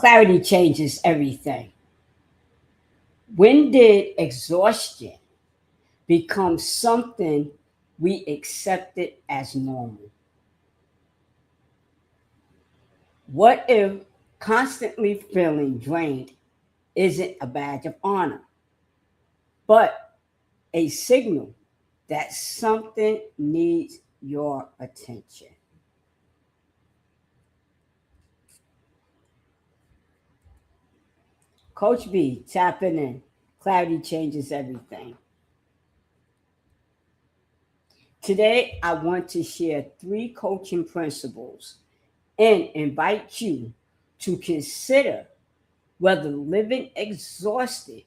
Clarity changes everything. When did exhaustion become something we accepted as normal? What if constantly feeling drained isn't a badge of honor, but a signal that something needs your attention? Coach B, tapping in. Clarity changes everything. Today, I want to share 3 coaching principles and invite you to consider whether living exhausted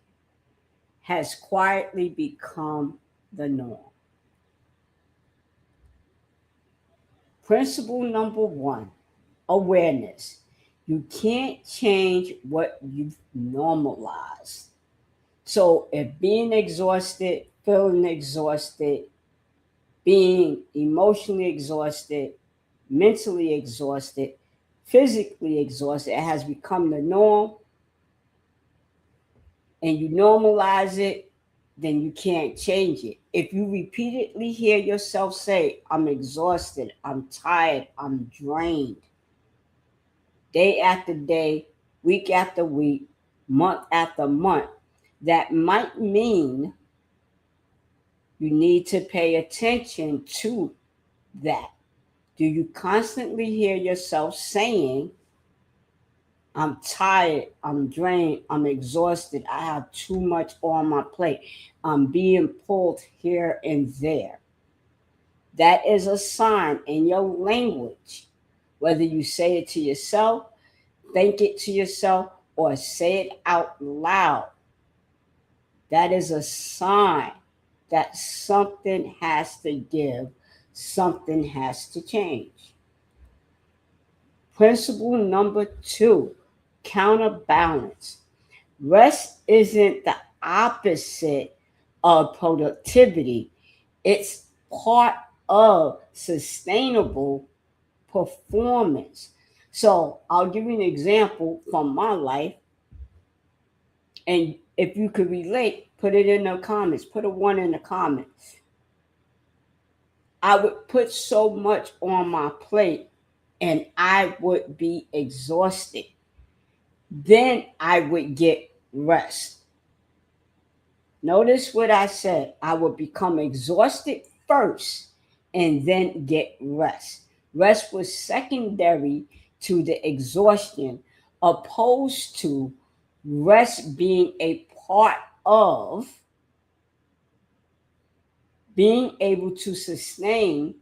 has quietly become the norm. Principle number 1, awareness. You can't change what you've normalized. So if being exhausted, feeling exhausted, being emotionally exhausted, mentally exhausted, physically exhausted, it has become the norm, and you normalize it, then you can't change it. If you repeatedly hear yourself say, I'm exhausted, I'm tired, I'm drained, day after day, week after week, month after month, that might mean you need to pay attention to that. Do you constantly hear yourself saying, I'm tired, I'm drained, I'm exhausted, I have too much on my plate, I'm being pulled here and there? That is a sign in your language, whether you say it to yourself, think it to yourself, or say it out loud. That is a sign that something has to give, something has to change. Principle number 2, counterbalance. Rest isn't the opposite of productivity, it's part of sustainable performance. So I'll give you an example from my life. And if you could relate, put it in the comments, put a 1 in the comments. I would put so much on my plate and I would be exhausted. Then I would get rest. Notice what I said. I would become exhausted first and then get rest. Rest was secondary to the exhaustion, opposed to rest being a part of being able to sustain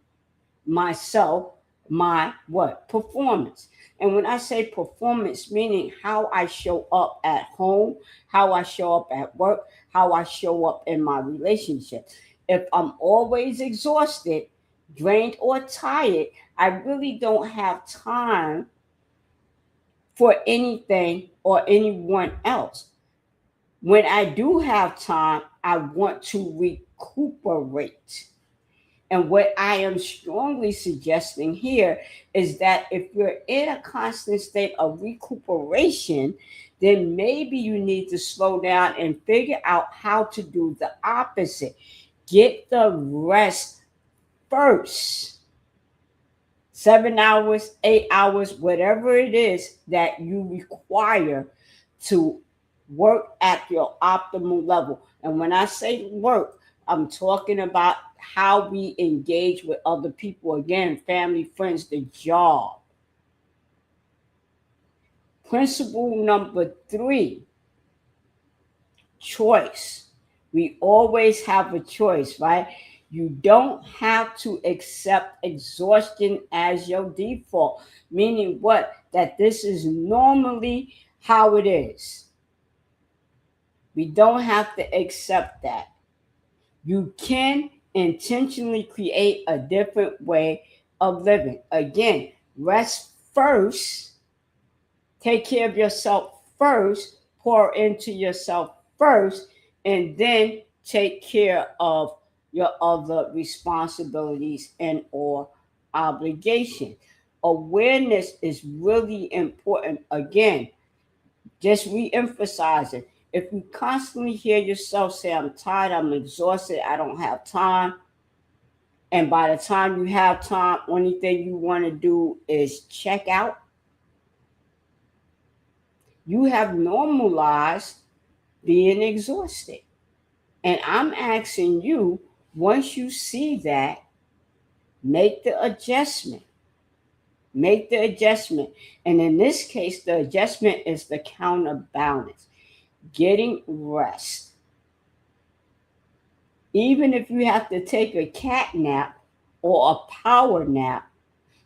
myself, my what? Performance. And when I say performance, meaning how I show up at home, how I show up at work, how I show up in my relationship. If I'm always exhausted, drained, or tired, I really don't have time for anything or anyone else. When I do have time, I want to recuperate. And what I am strongly suggesting here is that if you're in a constant state of recuperation, then maybe you need to slow down and figure out how to do the opposite. Get the rest first. 7 hours, 8 hours, whatever it is that you require to work at your optimal level. And when I say work, I'm talking about how we engage with other people. Again, family, friends, the job. Principle number 3, choice. We always have a choice, right? You don't have to accept exhaustion as your default. Meaning what? That this is normally how it is. We don't have to accept that. You can intentionally create a different way of living. Again, rest first, take care of yourself first, pour into yourself first, and then take care of your other responsibilities and or obligations. Awareness is really important. Again, Just re-emphasize it. If you constantly hear yourself say, I'm tired, I'm exhausted, I don't have time, and by the time you have time, only thing you want to do is check out, you have normalized being exhausted. And I'm asking you, once you see that, make the adjustment. Make the adjustment. And in this case, the adjustment is the counterbalance, getting rest. Even if you have to take a cat nap or a power nap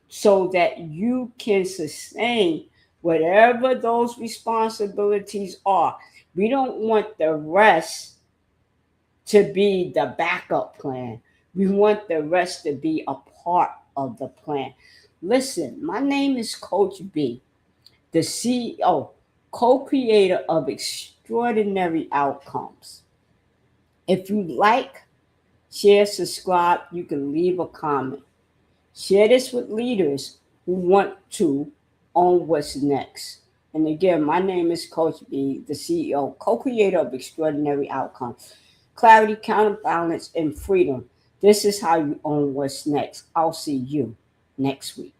so that you can sustain whatever those responsibilities are. We don't want the rest to be the backup plan. We want the rest to be a part of the plan. Listen, my name is Coach B, the CEO, co creator of Extraordinary Outcomes. If you like, share, subscribe, you can leave a comment. Share this with leaders who want to own what's next. And again, my name is Coach B, the CEO, co creator of Extraordinary Outcomes. Clarity, counterbalance, and freedom. This is how you own what's next. I'll see you next week.